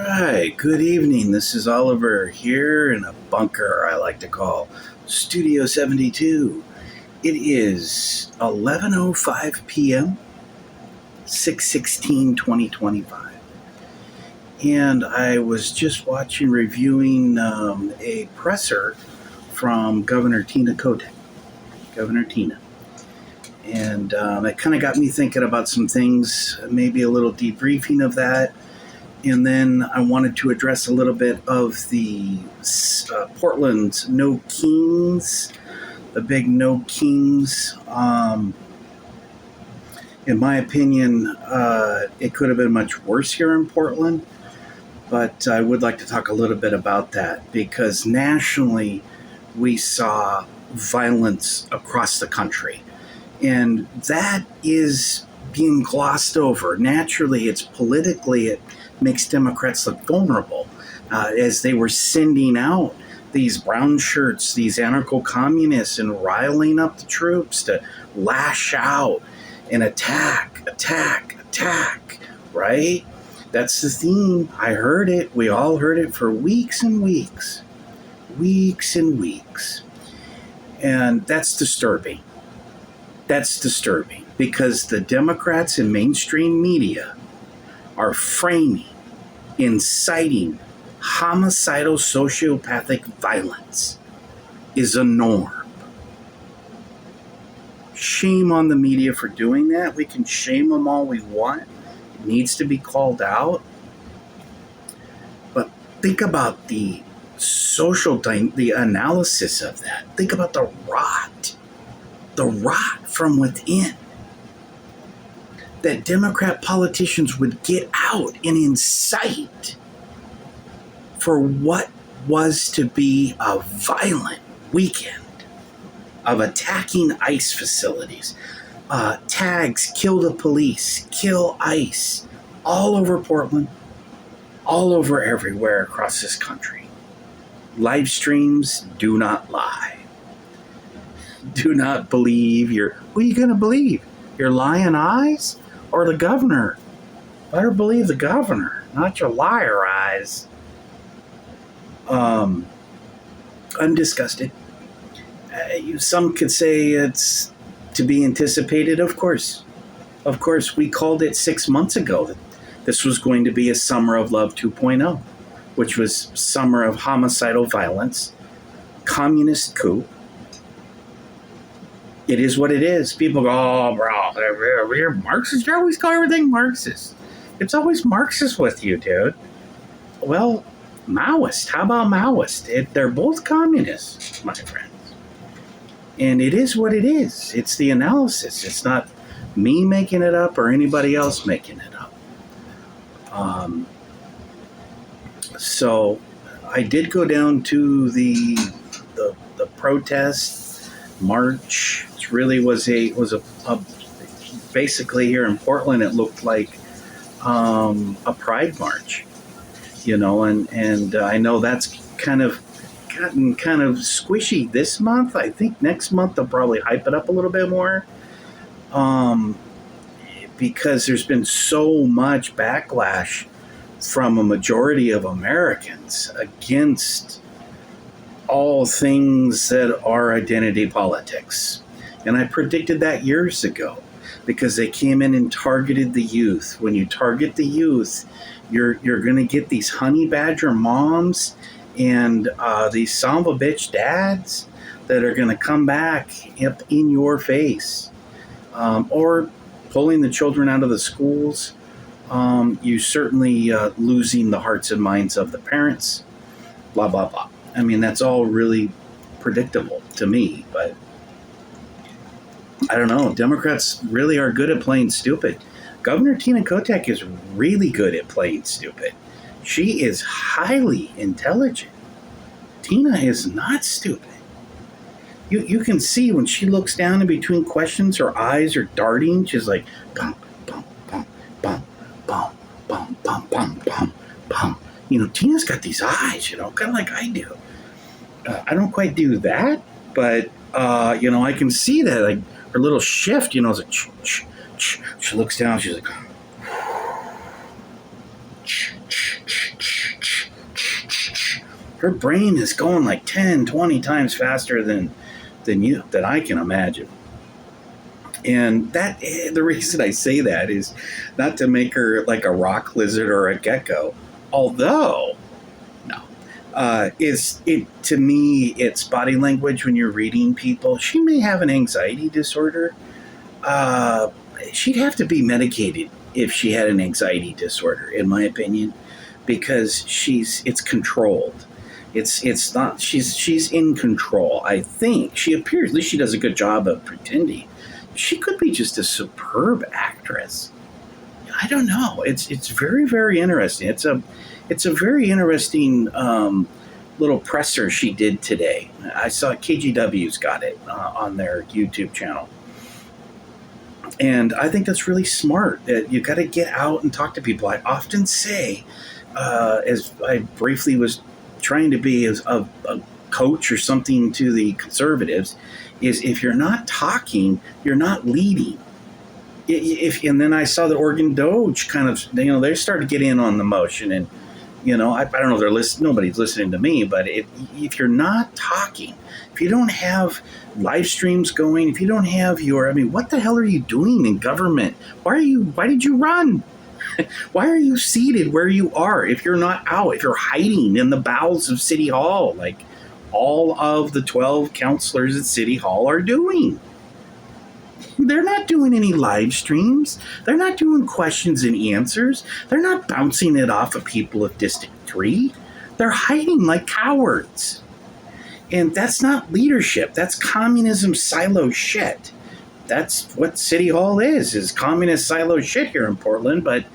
right, good evening. This is Oliver here in a bunker I like to call Studio 72. It is 11:05 p.m., 6/16/2025. And I was just reviewing a presser from Governor Tina Kotek. Governor Tina. And it kind of got me thinking about some things, maybe a little debriefing of that. And then I wanted to address a little bit of the Portland No Kings, the big No Kings. In my opinion, it could have been much worse here in Portland, but I would like to talk a little bit about that because nationally we saw violence across the country. And that is being glossed over. Naturally, it's politically, it makes Democrats look vulnerable as they were sending out these brown shirts, these anarcho-communists, and riling up the troops to lash out and attack, right? That's the theme. I heard it. We all heard it for weeks and weeks. And that's disturbing. That's disturbing because the Democrats and mainstream media are framing, inciting homicidal sociopathic violence is a norm. Shame on the media for doing that. We can shame them all we want. It needs to be called out. But think about the the analysis of that. Think about the rot from within. That Democrat politicians would get out and incite for what was to be a violent weekend of attacking ICE facilities. Tags, kill the police, kill ICE, all over Portland, all over everywhere across this country. Live streams do not lie. Do not believe who are you going to believe? Your lying eyes or the governor? Better believe the governor, not your liar eyes. I'm disgusted. Some could say it's to be anticipated. Of course, we called it 6 months ago that this was going to be a summer of love 2.0, which was summer of homicidal violence, communist coup. It is what it is. People go, oh, bro, you're Marxist. You always call everything Marxist. It's always Marxist with you, dude. Well, Maoist. How about Maoist? They're both communists, my friends. And it is what it is. It's the analysis. It's not me making it up or anybody else making it up. So I did go down to the protest march. It really was a basically here in Portland. It looked like a pride march, and I know that's kind of gotten kind of squishy this month. I think next month they'll probably hype it up a little bit more, because there's been so much backlash from a majority of Americans against all things that are identity politics. And I predicted that years ago because they came in and targeted the youth. When you target the youth, you're going to get these honey badger moms and these son of a bitch dads that are going to come back up in your face, or pulling the children out of the schools. You certainly losing the hearts and minds of the parents, blah, blah, blah. I mean, that's all really predictable to me, but I don't know. Democrats really are good at playing stupid. Governor Tina Kotek is really good at playing stupid. She is highly intelligent. Tina is not stupid. You can see when she looks down in between questions, her eyes are darting. She's like, bum, bum, bum, bum, bum, bum, bum, bum, bum, bum. Tina's got these eyes, kind of like I do. I don't quite do that, but, I can see that, like, her little shift, it's like, she looks down, she's like, Her brain is going like 10, 20 times faster than I can imagine. And that the reason I say that is not to make her like a rock lizard or a gecko, although no, is it to me it's body language when you're reading people. She may have an anxiety disorder. She'd have to be medicated if she had an anxiety disorder, in my opinion, because it's controlled. It's not she's in control. I think she appears. At least she does a good job of pretending. She could be just a superb actress. I don't know. It's very, very interesting. It's a very interesting little presser she did today. I saw KGW's got it on their YouTube channel. And I think that's really smart. That you got to get out and talk to people. I often say, as I briefly was trying to be as a coach or something to the conservatives, is if you're not talking, you're not leading. And then I saw the Oregon Doge kind of, they started to get in on the motion, and I don't know if nobody's listening to me, but if you're not talking, if you don't have live streams going, if you don't have what the hell are you doing in government? Why did you run? Why are you seated where you are? If you're not out, if you're hiding in the bowels of City Hall, like all of the 12 counselors at City Hall are doing. They're not doing any live streams. They're not doing questions and answers. They're not bouncing it off of people of District 3. They're hiding like cowards. And that's not leadership. That's communism silo shit. That's what City Hall is communist silo shit here in Portland, but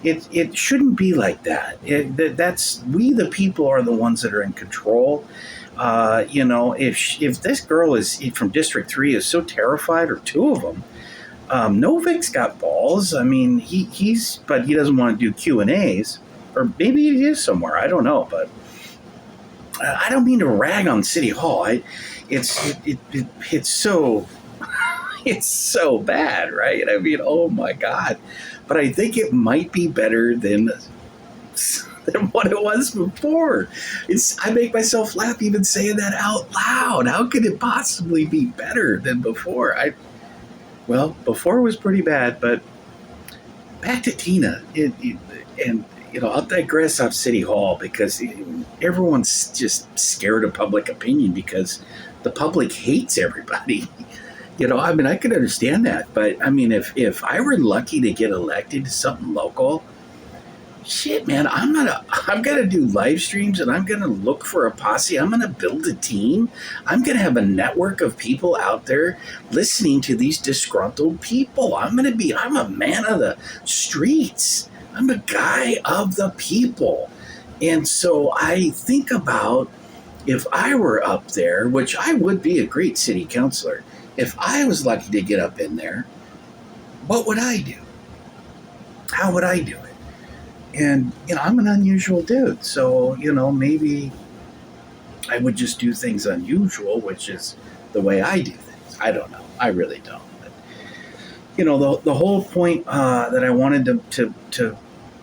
it shouldn't be like that. We the people are the ones that are in control. If this girl is from District 3 is so terrified, or two of them, Novik's got balls. I mean, but he doesn't want to do Q&As, or maybe he is somewhere. I don't know, but I don't mean to rag on City Hall. It's so it's so bad, right? I mean, oh my God. But I think it might be better than what it was before. I make myself laugh even saying that out loud. How could it possibly be better than before? Before was pretty bad, but back to Tina. I'll digress off City Hall because everyone's just scared of public opinion because the public hates everybody. I could understand that, but if I were lucky to get elected to something local, shit, man, I'm gonna do live streams, and I'm gonna look for a posse. I'm gonna build a team. I'm gonna have a network of people out there listening to these disgruntled people. I'm a man of the streets. I'm a guy of the people. And so I think about if I were up there, which I would be a great city councilor, if I was lucky to get up in there, what would I do? How would I do it? And, I'm an unusual dude. So, maybe I would just do things unusual, which is the way I do things. I don't know. I really don't. But, the whole point that I wanted to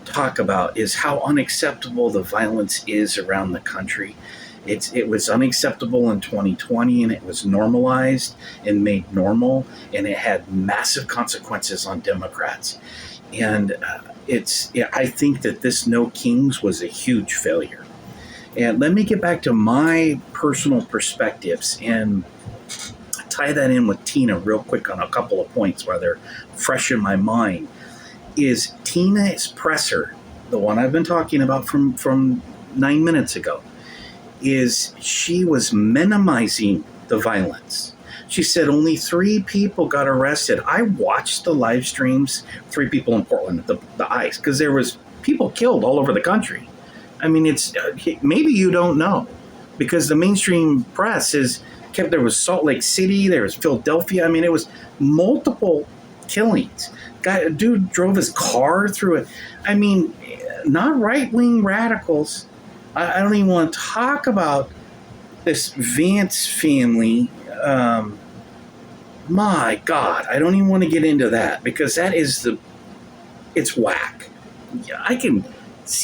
talk about is how unacceptable the violence is around the country. It was unacceptable in 2020, and it was normalized and made normal, and it had massive consequences on Democrats. And I think that this No Kings was a huge failure. And let me get back to my personal perspectives and tie that in with Tina real quick on a couple of points while they're fresh in my mind. Is Tina's presser, the one I've been talking about from 9 minutes ago, is she was minimizing the violence. She said only 3 people got arrested. I watched the live streams, 3 people in Portland, the ICE, because there was people killed all over the country. It's maybe you don't know, because the mainstream press there was Salt Lake City, there was Philadelphia. It was multiple killings. A dude drove his car through it. Not right-wing radicals. I don't even want to talk about this Vance family. My God, I don't even want to get into that because that is it's whack. I can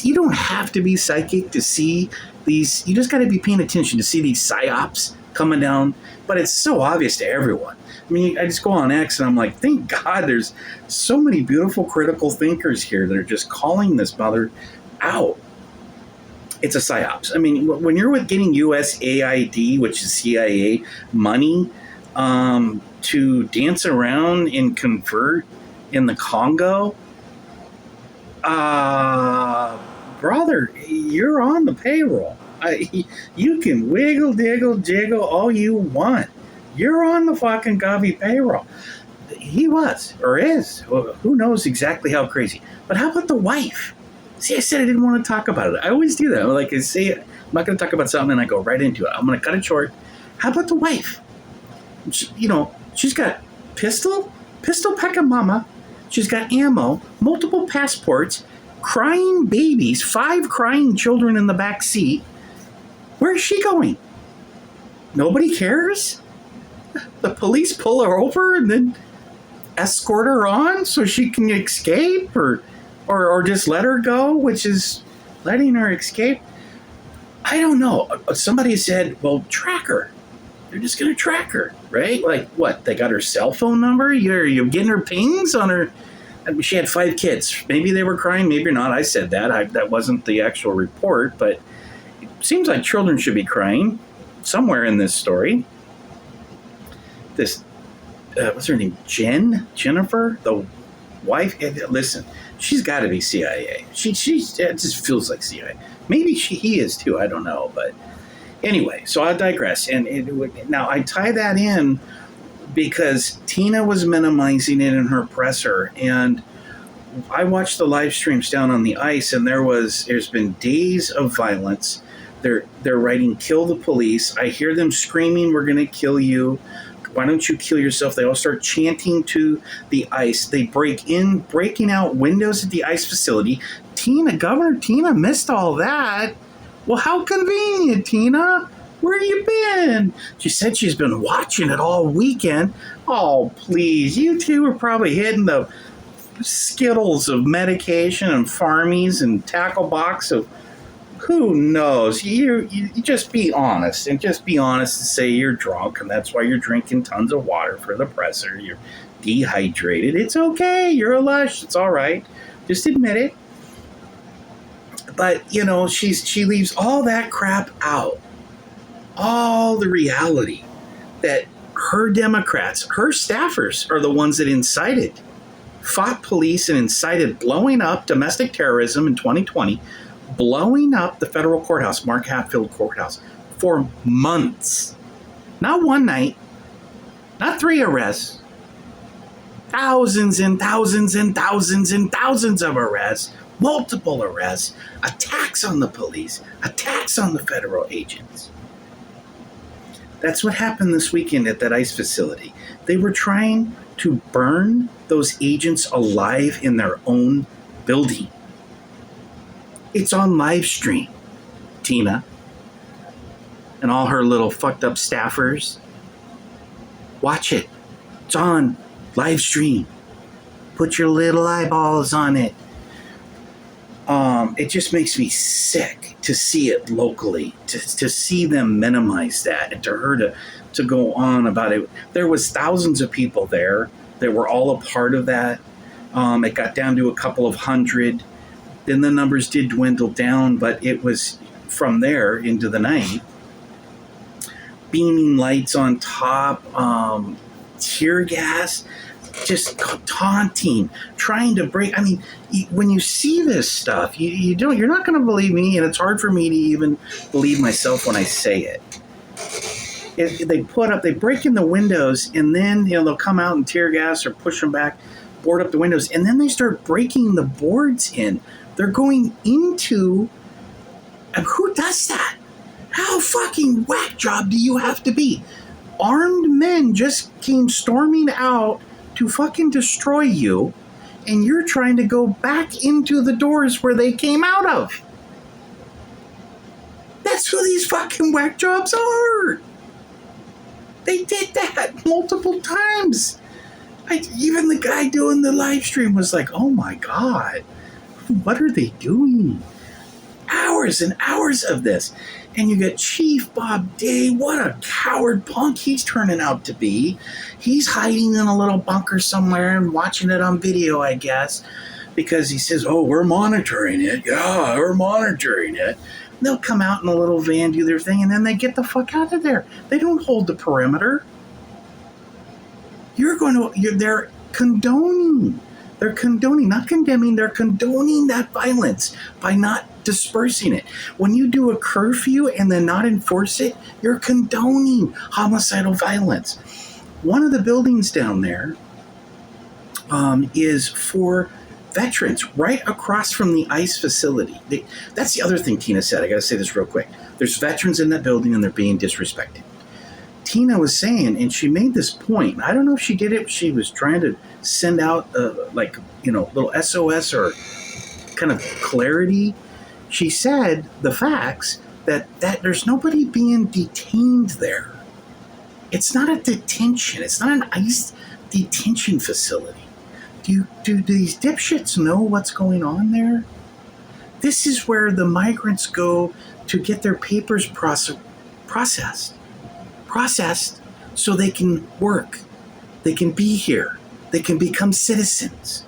You don't have to be psychic to see these. You just got to be paying attention to see these psyops coming down. But it's so obvious to everyone. I mean, I just go on X and I'm like, thank God there's so many beautiful critical thinkers here that are just calling this mother out. It's a psyops. I mean, when you're with getting USAID, which is CIA money, to dance around and convert in the Congo, brother, you're on the payroll. You can wiggle, diggle, jiggle all you want. You're on the fucking Gavi payroll. He was, or is. Well, who knows exactly how crazy. But how about the wife? See, I said I didn't want to talk about it. I always do that. Like I say, I'm not going to talk about something and I go right into it. I'm going to cut it short. How about the wife? She's got pistol pecking mama. She's got ammo, multiple passports, crying babies, 5 crying children in the back seat. Where is she going? Nobody cares? The police pull her over and then escort her on so she can escape, or just let her go, which is letting her escape. I don't know. Somebody said, well, track her. They're just going to track her, right? Like, what? They got her cell phone number? You're getting her pings on her? I mean, she had 5 kids. Maybe they were crying, maybe not. I said that. That wasn't the actual report, but it seems like children should be crying somewhere in this story. This, what's her name? Jennifer, the wife. Listen, she's got to be CIA. She it just feels like CIA. Maybe he is too. I don't know, but anyway. So I digress. Now I tie that in because Tina was minimizing it in her presser, and I watched the live streams down on the ice, and there's been days of violence. They're writing "kill the police." I hear them screaming, "We're going to kill you. Why don't you kill yourself?" They all start chanting to the ice. They breaking out windows at the ice facility. Governor Tina missed all that. Well, how convenient, Tina. Where you been? She said she's been watching it all weekend. Oh, please. You two are probably hitting the skittles of medication and farmies and tackle box of who knows. You just be honest, and just be honest and say you're drunk, and that's why you're drinking tons of water for the presser. You're dehydrated. It's okay. You're a lush. It's all right. Just admit it. But, she leaves all that crap out. All the reality that her Democrats, her staffers are the ones that fought police and incited blowing up domestic terrorism in 2020, blowing up the federal courthouse, Mark Hatfield Courthouse, for months. Not one night, not 3 arrests, thousands and thousands and thousands and thousands of arrests, multiple arrests, attacks on the police, attacks on the federal agents. That's what happened this weekend at that ICE facility. They were trying to burn those agents alive in their own building. It's on live stream, Tina, and all her little fucked up staffers. Watch it. It's on live stream. Put your little eyeballs on it. It just makes me sick to see it locally, to see them minimize that, and to her to go on about it. There was thousands of people there that were all a part of that. It got down to a couple of hundred. Then the numbers did dwindle down, but it was from there into the night. Beaming lights on top, tear gas, just taunting, trying to break. I mean, when you see this stuff, you're not going to believe me, and it's hard for me to even believe myself when I say it. They break in the windows, and then they'll come out and tear gas or push them back, board up the windows, and then they start breaking the boards in. They're going into. Who does that? How fucking whack job do you have to be? Armed men just came storming out to fucking destroy you, and you're trying to go back into the doors where they came out of. That's who these fucking whack jobs are. They did that multiple times. Even the guy doing the live stream was like, oh my God, what are they doing? Hours and hours of this. And you get Chief Bob Day. What a coward punk he's turning out to be. He's hiding in a little bunker somewhere and watching it on video, I guess, because he says, oh, we're monitoring it. Yeah, we're monitoring it. They'll come out in a little van, do their thing, and then they get the fuck out of there. They don't hold the perimeter. They're condoning. They're condoning, not condemning, they're condoning that violence by not dispersing it. When you do a curfew and then not enforce it, you're condoning homicidal violence. One of the buildings down there is for veterans, right across from the ICE facility. That's the other thing Tina said. I got to say this real quick. There's veterans in that building and they're being disrespected. Tina was saying, and she made this point. I don't know if she did it. She was trying to send out little SOS or kind of clarity. She said the facts that there's nobody being detained there. It's not a detention. It's not an ICE detention facility. Do these dipshits know what's going on there? This is where the migrants go to get their papers processed so they can work, they can be here, they can become citizens.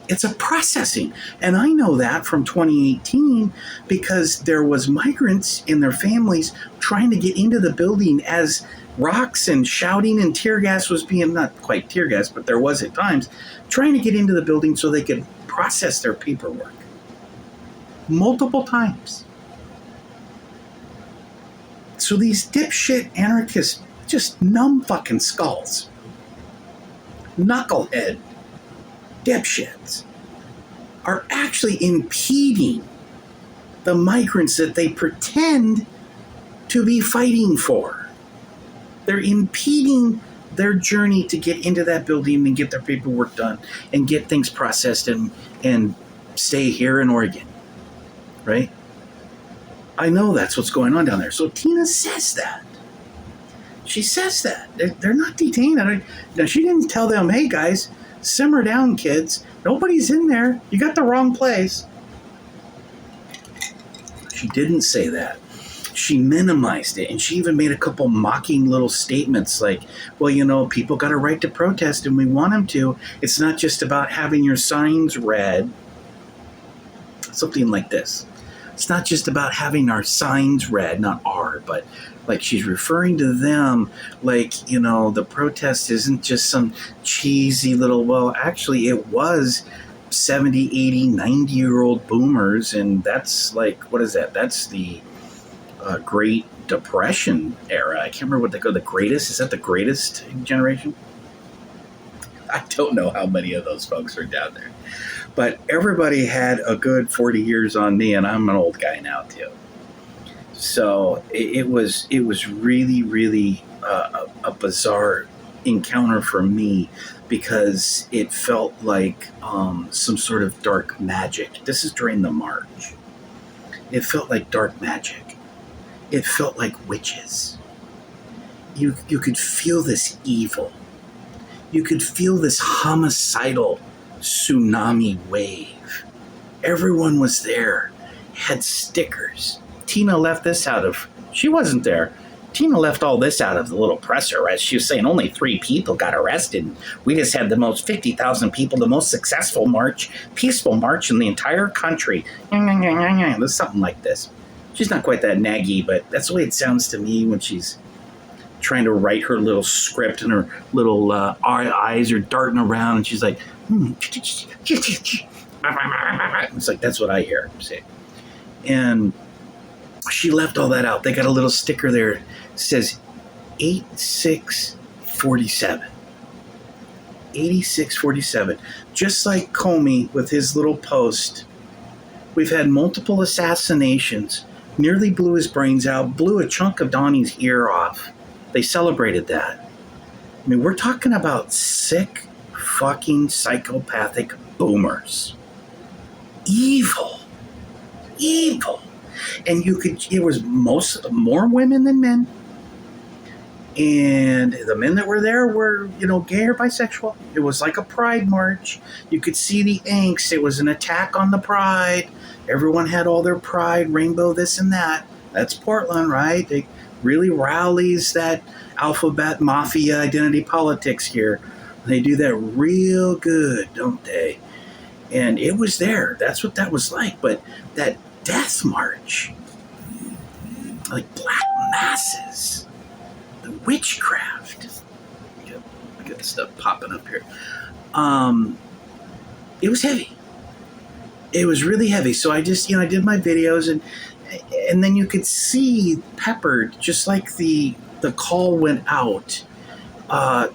It's a processing. And I know that from 2018 because there was migrants and their families trying to get into the building as rocks and shouting and tear gas was being, not quite tear gas, but there was at times, trying to get into the building so they could process their paperwork. Multiple times. So these dipshit anarchists, just numb fucking skulls, knucklehead dipshits, are actually impeding the migrants that they pretend to be fighting for. They're impeding their journey to get into that building and get their paperwork done and get things processed and stay here in Oregon, right? I know that's what's going on down there. So Tina says that. She says that. They're not detained. Now, she didn't tell them, hey, guys, simmer down, kids. Nobody's in there. You got the wrong place. She didn't say that. She minimized it, and she even made a couple mocking little statements like, well, people got a right to protest, and we want them to. It's not just about having your signs read. Something like this. It's not just about having our signs read, not our, but like she's referring to them like, the protest isn't just some cheesy little, well, actually it was 70, 80, 90-year-old boomers, and that's like, what is that? That's the Great Depression era. I can't remember what they call the greatest. Is that the greatest generation? I don't know how many of those folks are down there. But everybody had a good 40 years on me, and I'm an old guy now too. So it was really, really a bizarre encounter for me because it felt like some sort of dark magic. This is during the march. It felt like dark magic. It felt like witches. You could feel this evil. You could feel this homicidal tsunami wave. Everyone was there, had stickers. Tina left this out of, she wasn't there. Tina left all this out of the little presser, right? She was saying only 3 people got arrested. We just had the most 50,000 people, the most successful march, peaceful march in the entire country. There's something like this. She's not quite that naggy, but that's the way it sounds to me when she's trying to write her little script and her little eyes are darting around and she's like, it's like, that's what I hear. See? And she left all that out. They got a little sticker there. It says 8647. 8647. Just like Comey with his little post, we've had multiple assassinations, nearly blew his brains out, blew a chunk of Donnie's ear off. They celebrated that. I mean, we're talking about sick, fucking psychopathic boomers. Evil. And it was more women than men. And the men that were there were, gay or bisexual. It was like a pride march. You could see the angst. It was an attack on the pride. Everyone had all their pride, rainbow, this and that. That's Portland, right? They really rallies that alphabet mafia identity politics here. They do that real good, don't they? And it was there. That's what that was like. But that death march, like black masses, the witchcraft. I got stuff popping up here. It was heavy. It was really heavy. So I just, I did my videos, and then you could see peppered, just like the call went out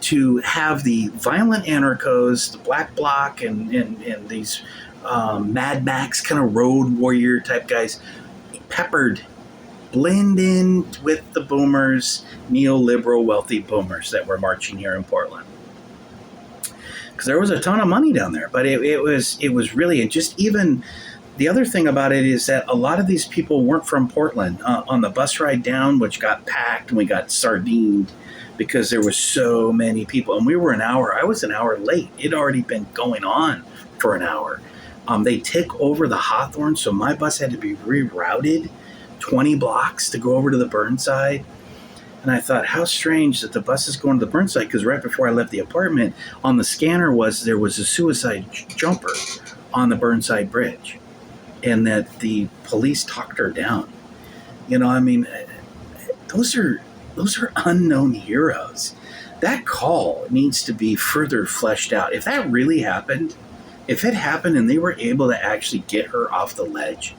to have the violent anarchos, the Black Bloc, and these Mad Max kind of road warrior type guys, peppered, blend in with the boomers, neoliberal wealthy boomers that were marching here in Portland. Because there was a ton of money down there, but it was really, and just even the other thing about it is that a lot of these people weren't from Portland. On the bus ride down, which got packed and we got sardined because there were so many people, and I was an hour late. It had already been going on for an hour. They took over the Hawthorne, so my bus had to be rerouted 20 blocks to go over to the Burnside. And I thought, how strange that the bus is going to the Burnside, because right before I left the apartment, on the scanner there was a suicide jumper on the Burnside Bridge, and that the police talked her down. Those are unknown heroes. That call needs to be further fleshed out. If that really happened, if it happened and they were able to actually get her off the ledge,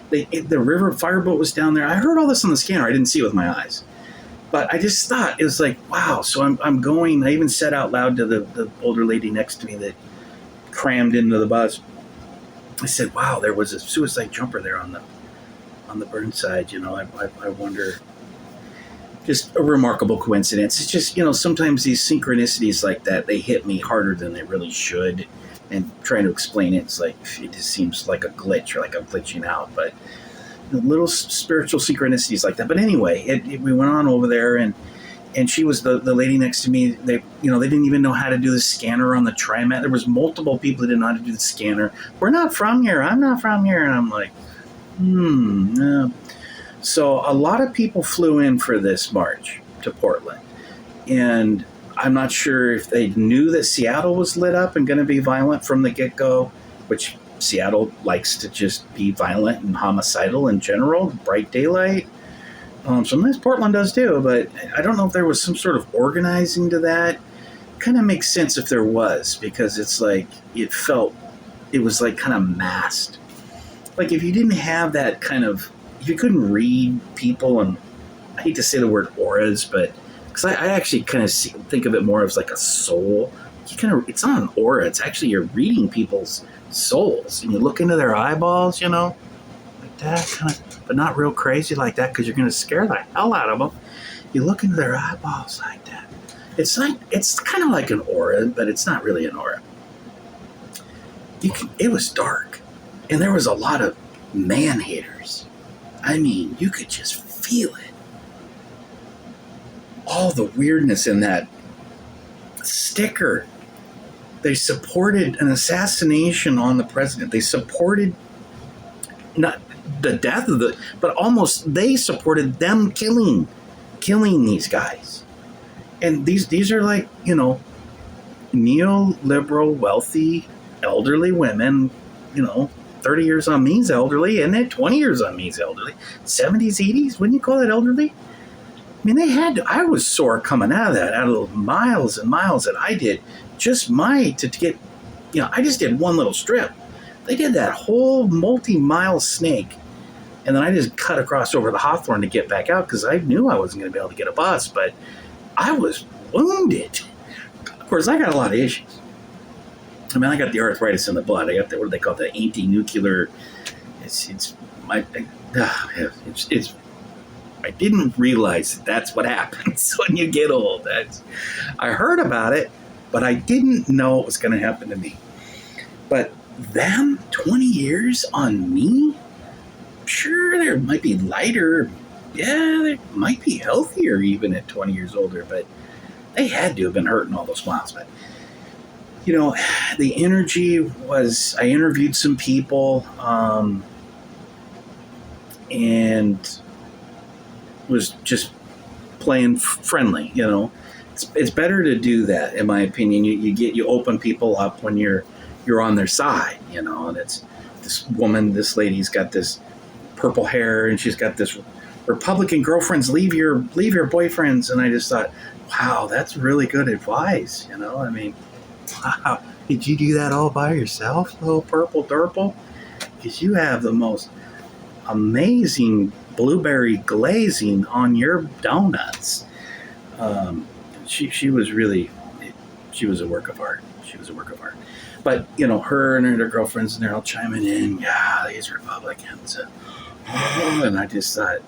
the river fireboat was down there. I heard all this on the scanner. I didn't see it with my eyes. But I just thought, it was like, wow. So I'm going, I even said out loud to the older lady next to me that crammed into the bus, I said, wow, there was a suicide jumper there on the Burnside. I wonder, just a remarkable coincidence. It's just, sometimes these synchronicities like that, they hit me harder than they really should. And trying to explain it, it's like, it just seems like a glitch, or like I'm glitching out. But little spiritual synchronicities like that. But anyway, we went on over there, and she was the lady next to me. They didn't even know how to do the scanner on the TriMet. There was multiple people that didn't know how to do the scanner. We're not from here. I'm not from here. And I'm like, no. So a lot of people flew in for this march to Portland, and I'm not sure if they knew that Seattle was lit up and going to be violent from the get-go, which Seattle likes to just be violent and homicidal in general, bright daylight. Sometimes Portland does too, but I don't know if there was some sort of organizing to that. Kind of makes sense if there was, because it's like, it was like kind of masked. Like if you didn't have that kind of, if you couldn't read people, and I hate to say the word auras, but because I actually kind of think of it more as like a soul. It's not an aura. It's actually, you're reading people's souls, and you look into their eyeballs, like that, kind of, but not real crazy like that, because you're going to scare the hell out of them. You look into their eyeballs like that. It's kind of like an aura, but it's not really an aura. It was dark, and there was a lot of man haters. I mean, you could just feel it. All the weirdness in that sticker. They supported an assassination on the president. They supported not the death of but almost they supported them killing these guys. And these are like, neoliberal, wealthy, elderly women, 30 years on me's elderly, and then 20 years on me's elderly. 70s, 80s, wouldn't you call that elderly? I mean, I was sore coming out of that, out of the miles and miles that I did. Just to get, I just did one little strip. They did that whole multi-mile snake. And then I just cut across over the Hawthorne to get back out, because I knew I wasn't going to be able to get a bus, but I was wounded. Of course, I got a lot of issues. I mean, I got the arthritis in the blood. I got what do they call it, the anti-nuclear. I didn't realize that's what happens when you get old. I heard about it, but I didn't know it was going to happen to me. But them, 20 years on me? Sure, there might be lighter, yeah, they might be healthier even at 20 years older, but they had to have been hurting all those miles. But, the energy was, I interviewed some people, and was just playing friendly, It's better to do that, in my opinion. You open people up when you're on their side, and it's this lady's got this purple hair, and she's got this Republican girlfriends, leave your boyfriends. And I just thought, wow, that's really good advice. I mean, wow, did you do that all by yourself, little purple durple? Because you have the most amazing blueberry glazing on your donuts. She was really, she was a work of art. But, her and her girlfriends, and they're all chiming in, yeah, these Republicans. And I just thought,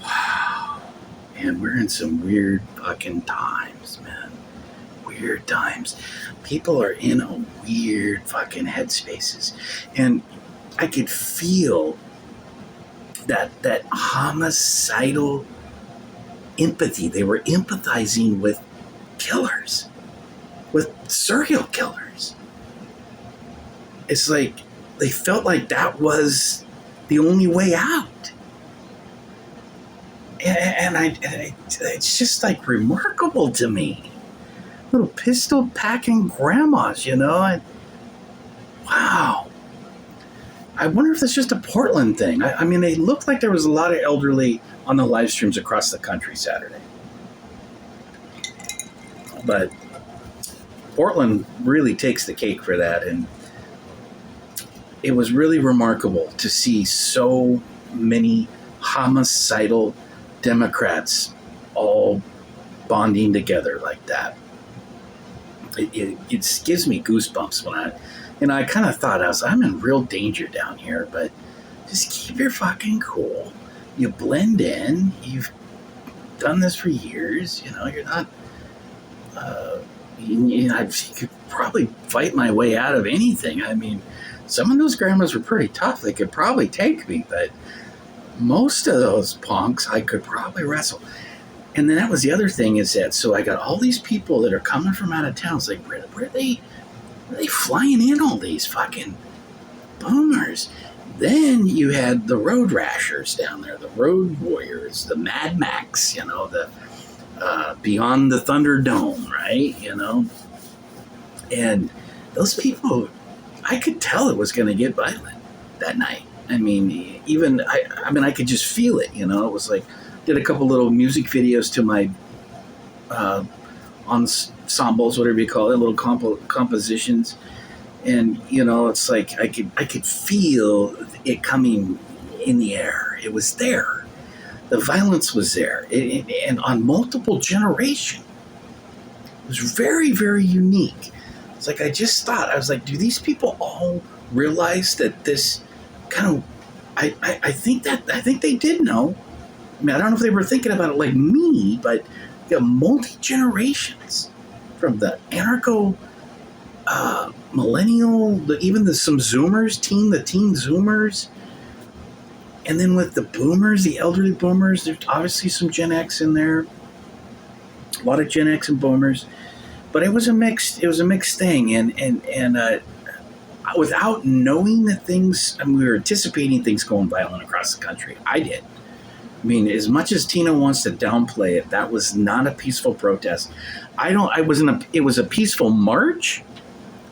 wow, man, we're in some weird fucking times, man. Weird times. People are in a weird fucking headspaces. And I could feel that homicidal empathy. They were empathizing with killers, with serial killers. It's like they felt like that was the only way out. And it's just like remarkable to me. Little pistol packing grandmas, wow. I wonder if that's just a Portland thing. I mean, it looked like there was a lot of elderly on the live streams across the country Saturday. But Portland really takes the cake for that. And it was really remarkable to see so many homicidal Democrats all bonding together like that. It gives me goosebumps when I kind of thought I'm in real danger down here, but just keep your fucking cool. You blend in. You've done this for years. You're not, I could probably fight my way out of anything. I mean, some of those grandmas were pretty tough. They could probably take me, but most of those punks I could probably wrestle. And then that was the other thing is that, so I got all these people that are coming from out of town. It's like, where are they flying in all these fucking boomers? Then you had the road rashers down there, the road warriors, the Mad Max, the Beyond the Thunderdome, right? And those people, I could tell it was going to get violent that night. I mean, even I could just feel it. It was like, did a couple little music videos to my ensembles, whatever you call it, little compositions, and it's like I could feel it coming in the air. It was there. The violence was there, and on multiple generations. It was very, very unique. It's like I just thought, I was like, do these people all realize that this kind of? I think they did know. I mean, I don't know if they were thinking about it like me, but multi-generations, from the anarcho, millennial, even some Zoomers, the teen Zoomers, and then with the boomers, the elderly boomers, there's obviously some Gen X in there, a lot of Gen X and boomers, but it was a mixed thing, and without knowing that things, we were anticipating things going violent across the country. I did. I mean, as much as Tina wants to downplay it, that was not a peaceful protest. It was a peaceful march,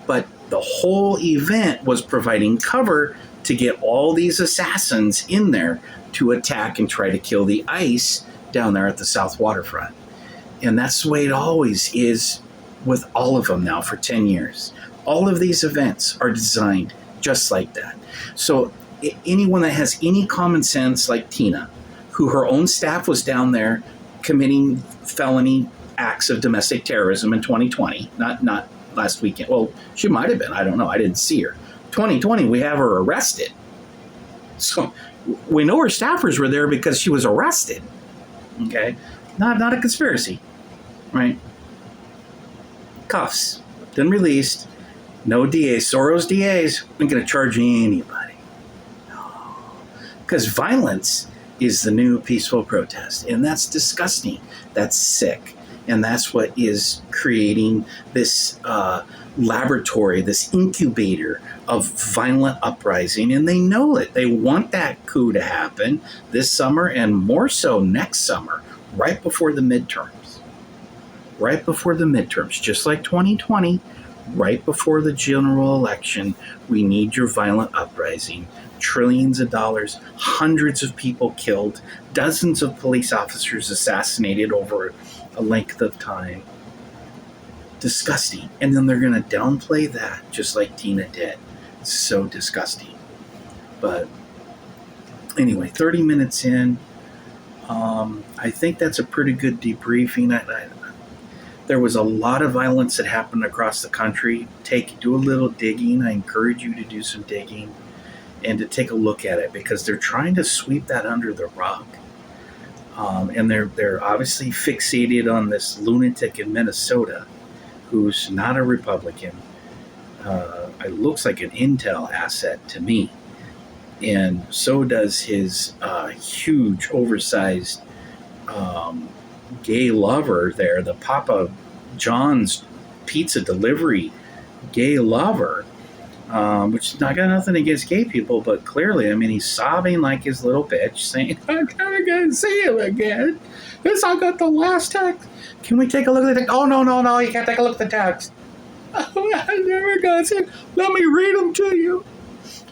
but the whole event was providing cover to get all these assassins in there to attack and try to kill the ICE down there at the South Waterfront. And that's the way it always is with all of them now for 10 years. All of these events are designed just like that. So anyone that has any common sense, like Tina, who her own staff was down there committing felony acts of domestic terrorism in 2020, not last weekend. Well, she might have been. I don't know. I didn't see her. 2020, we have her arrested. So we know her staffers were there because she was arrested. Okay? Not a conspiracy. Right? Cuffs. Then released. No DAs. Soros DAs. We're going to charge anybody. No. Because violence is the new peaceful protest. And that's disgusting. That's sick. And that's what is creating this laboratory, this incubator of violent uprising. And they know it. They want that coup to happen this summer and more so next summer, right before the midterms. Right before the midterms, just like 2020, right before the general election, we need your violent uprising. Trillions of dollars, hundreds of people killed, dozens of police officers assassinated over a length of time. Disgusting. And then they're going to downplay that just like Tina did. So disgusting. But anyway, 30 minutes in, I think that's a pretty good debriefing. There was a lot of violence that happened across the country. Do a little digging. I encourage you to do some digging and to take a look at it, because they're trying to sweep that under the rug. And they're obviously fixated on this lunatic in Minnesota who's not a Republican. It looks like an intel asset to me. And so does his huge, oversized gay lover there, the Papa John's pizza delivery gay lover, which is not got nothing against gay people, but clearly, I mean, he's sobbing like his little bitch, saying, I'm never going to see him again. This, I got the last text. Can we take a look at the text? Oh, no, you can't take a look at the text. I'm never going to see him. Let me read them to you.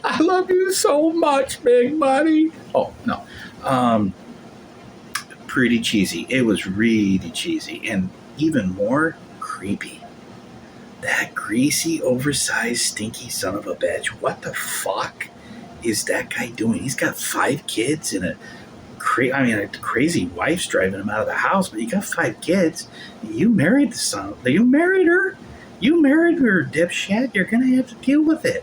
I love you so much, big buddy. Oh, no. Pretty cheesy. It was really cheesy and even more creepy. That greasy, oversized, stinky son of a bitch. What the fuck is that guy doing? He's got 5 kids and a crazy wife's driving him out of the house, but you got 5 kids. You married the son. You married her. You married her, dipshit. You're going to have to deal with it.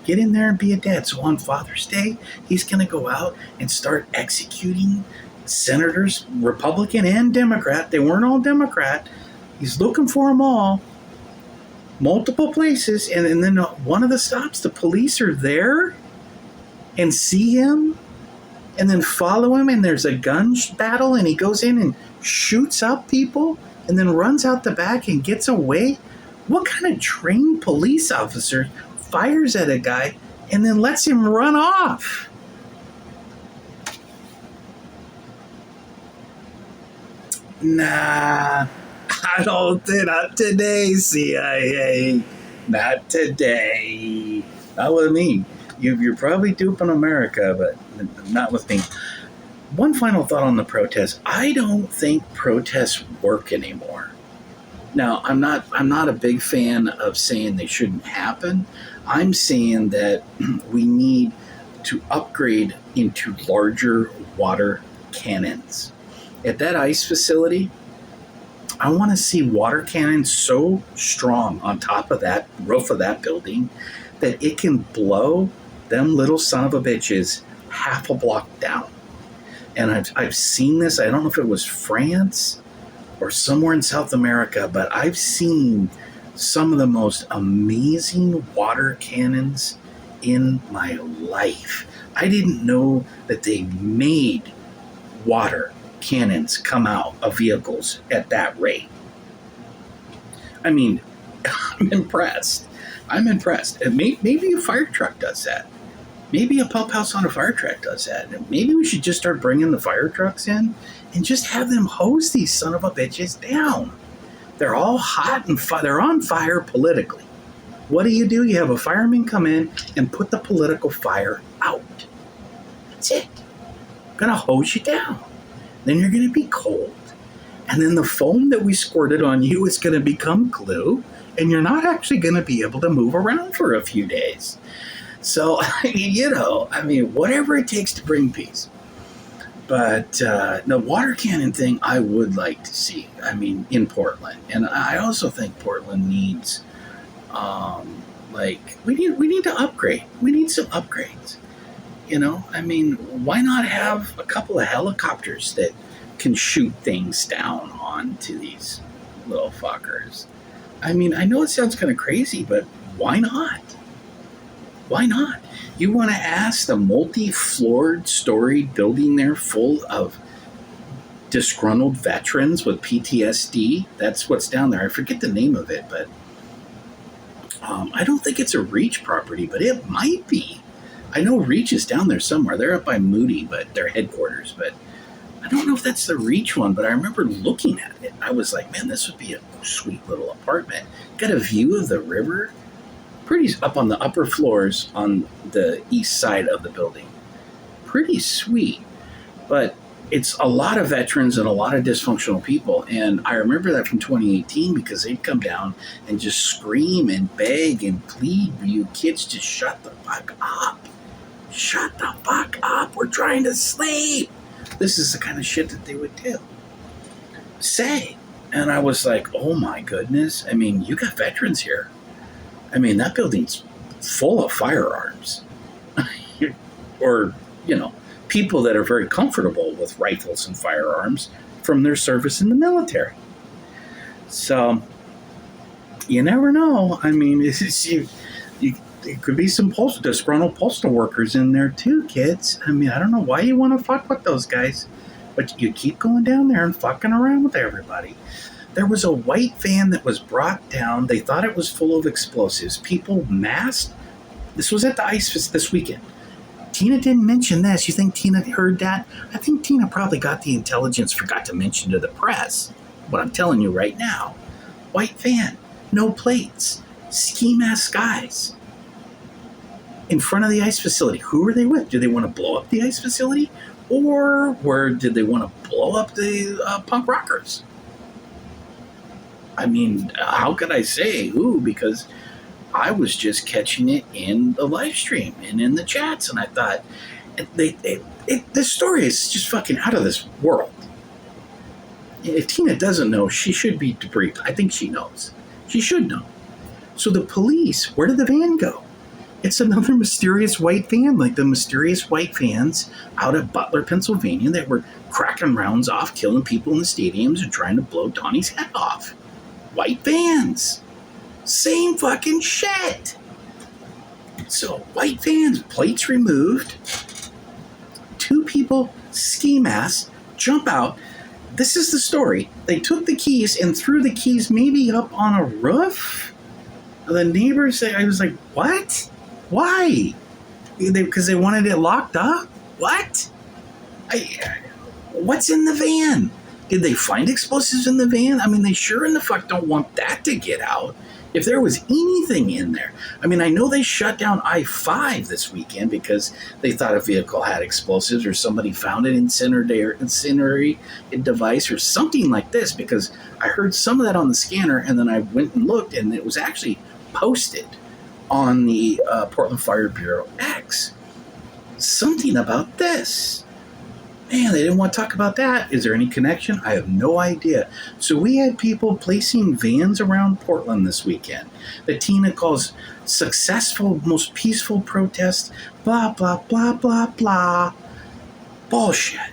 Get in there and be a dad. So on Father's Day, he's going to go out and start executing senators, Republican and Democrat. They weren't all Democrat. He's looking for them all. Multiple places. And then one of the stops, the police are there and see him and then follow him. And there's a gun battle and he goes in and shoots up people and then runs out the back and gets away. What kind of trained police officer fires at a guy and then lets him run off? Nah, I don't think not today, CIA. Not today. Not with me. You're probably duping America, but not with me. One final thought on the protests. I don't think protests work anymore. Now, I'm not a big fan of saying they shouldn't happen. I'm saying that we need to upgrade into larger water cannons. At that ice facility, I want to see water cannons so strong on top of that roof of that building that it can blow them little son of a bitches half a block down. And I've seen this. I don't know if it was France or somewhere in South America, but I've seen some of the most amazing water cannons in my life. I didn't know that they made water cannons come out of vehicles at that rate. I mean, I'm impressed. And maybe a fire truck does that. Maybe a pump house on a fire truck does that. And maybe we should just start bringing the fire trucks in and just have them hose these son of a bitches down. They're all hot and they're on fire politically. What do? You have a fireman come in and put the political fire out. That's it. I'm going to hose you down. Then you're going to be cold. And then the foam that we squirted on you is going to become glue. And you're not actually going to be able to move around for a few days. So, whatever it takes to bring peace. But the water cannon thing, I would like to see. In Portland. And I also think Portland needs, we need to upgrade. We need some upgrades. Why not have a couple of helicopters that can shoot things down onto these little fuckers? I know it sounds kind of crazy, but why not? Why not? You want to ask the multi-floored, storied building there full of disgruntled veterans with PTSD? That's what's down there. I forget the name of it, but I don't think it's a Reach property, but it might be. I know Reach is down there somewhere. They're up by Moody, but their headquarters. But I don't know if that's the Reach one, but I remember looking at it. I was like, man, this would be a sweet little apartment. Got a view of the river. Pretty up on the upper floors on the east side of the building. Pretty sweet. But it's a lot of veterans and a lot of dysfunctional people. And I remember that from 2018 because they'd come down and just scream and beg and plead for you kids to shut the fuck up. Shut the fuck up. We're trying to sleep. This is the kind of shit that they would say. And I was like, oh my goodness. I mean, you got veterans here. I mean, that building's full of firearms. Or, people that are very comfortable with rifles and firearms from their service in the military. So, you never know. I mean, it could be some disgruntled postal workers in there too, kids. I mean, I don't know why you want to fuck with those guys, but you keep going down there and fucking around with everybody. There was a white van that was brought down. They thought it was full of explosives. People masked. This was at the Ice Fest this weekend. Tina didn't mention this. You think Tina heard that? I think Tina probably got the intelligence, forgot to mention to the press what I'm telling you right now. White van, no plates, ski mask guys in front of the ice facility. Who were they with? Did they want to blow up the ice facility? Or did they want to blow up the punk rockers? I mean, how could I say who? Because I was just catching it in the live stream and in the chats, and I thought, this story is just fucking out of this world. If Tina doesn't know, she should be debriefed. I think she knows. She should know. So the police, where did the van go? It's another mysterious white van, like the mysterious white vans out of Butler, Pennsylvania, that were cracking rounds off, killing people in the stadiums and trying to blow Donnie's head off. White vans. Same fucking shit. So, white vans, plates removed. 2 people, ski masks, jump out. This is the story. They took the keys and threw the keys maybe up on a roof. The neighbors, I was like, what? Why? Because they wanted it locked up? What? What's in the van? Did they find explosives in the van? I mean, they sure in the fuck don't want that to get out. If there was anything in there. I mean, I know they shut down I-5 this weekend because they thought a vehicle had explosives or somebody found an incendiary device or something like this, because I heard some of that on the scanner and then I went and looked and it was actually posted on the Portland Fire Bureau X. Something about this. Man, they didn't want to talk about that. Is there any connection? I have no idea. So we had people placing vans around Portland this weekend that Tina calls successful, most peaceful protest, blah, blah, blah, blah, blah. Bullshit.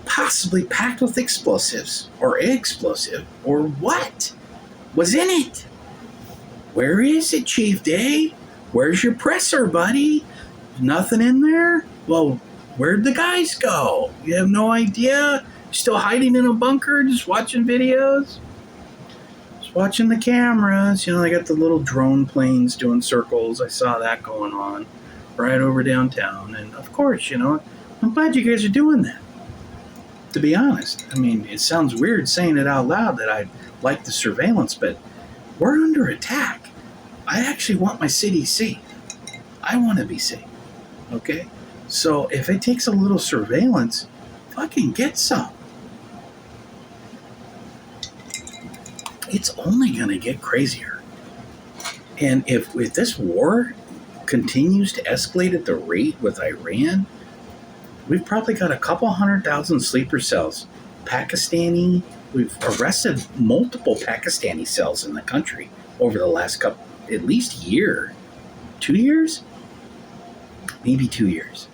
Possibly packed with explosives or explosive or what was in it? Where is it, Chief Day? Where's your presser, buddy? Nothing in there? Well, where'd the guys go? You have no idea? Still hiding in a bunker, just watching videos? Just watching the cameras. They got the little drone planes doing circles. I saw that going on right over downtown. And of course, I'm glad you guys are doing that. To be honest, I mean, it sounds weird saying it out loud that I like the surveillance, but we're under attack. I actually want my city safe. I want to be safe. Okay? So if it takes a little surveillance, fucking get some. It's only going to get crazier. And if this war continues to escalate at the rate with Iran, we've probably got a couple 100,000 sleeper cells. Pakistani, we've arrested multiple Pakistani cells in the country over the last at least year. 2 years? Maybe 2 years.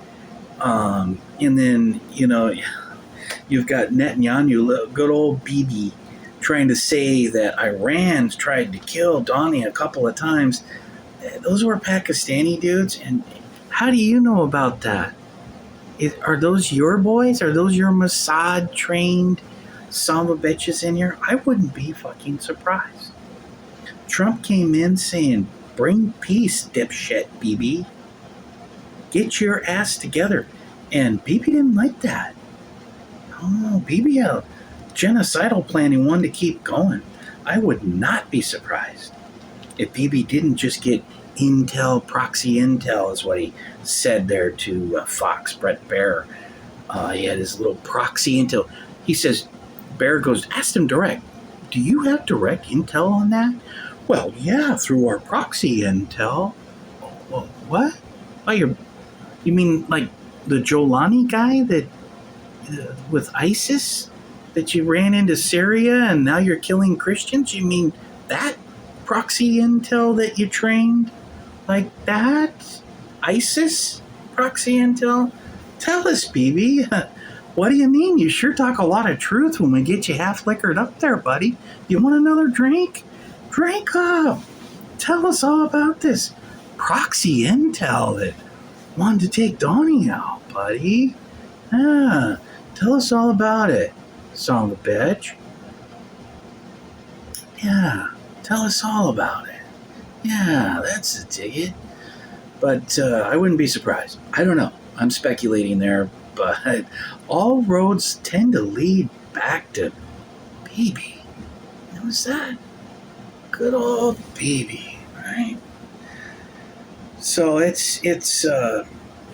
And then, you've got Netanyahu, good old Bibi, trying to say that Iran tried to kill Donnie a couple of times. Those were Pakistani dudes, and How do you know about that? Are those your boys? Are those your Mossad trained son of a bitches in here? I wouldn't be fucking surprised. Trump came in saying, bring peace, dipshit, Bibi. Get your ass together. And Bibi didn't like that. Oh, Bibi had a genocidal plan he wanted to keep going. I would not be surprised if Bibi didn't just get intel, proxy intel is what he said there to Fox, Brett Baer. He had his little proxy intel. He says, Baer goes, asked him direct, do you have direct intel on that? Well, yeah, through our proxy intel. Well, what? Oh, you mean like the Jolani guy that with ISIS that you ran into Syria and now you're killing Christians? You mean that proxy intel that you trained like that? ISIS proxy intel? Tell us, Bibi. What do you mean? You sure talk a lot of truth when we get you half liquored up there, buddy. You want another drink? Drink up. Tell us all about this proxy intel that wanted to take Donnie out, buddy. Ah, tell us all about it, son of a bitch. Yeah, tell us all about it. Yeah, that's a ticket. But I wouldn't be surprised. I don't know. I'm speculating there, but all roads tend to lead back to Bibi. Who's that? Good old Bibi, right? So it's the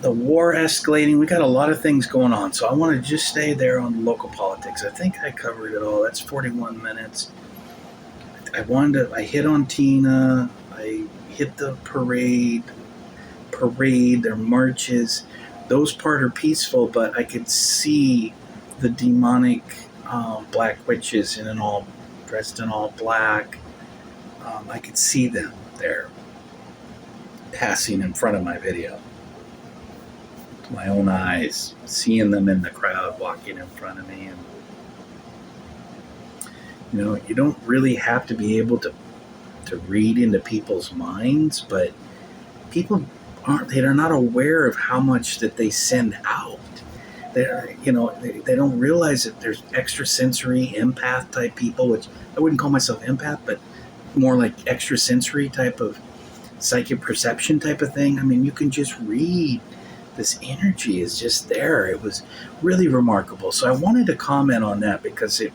war escalating. We got a lot of things going on. So I want to just stay there on local politics. I think I covered it all. That's 41 minutes. I hit on Tina. I hit the parade, their marches. Those part are peaceful, but I could see the demonic black witches dressed in all black. I could see them there passing in front of my video. My own eyes, seeing them in the crowd walking in front of me. And you don't really have to be able to read into people's minds, but people they're not aware of how much that they send out. They don't realize that there's extrasensory empath type people, which I wouldn't call myself empath, but more like extrasensory type of psychic perception type of thing. I mean, you can just read. This energy is just there. It was really remarkable. So I wanted to comment on that because it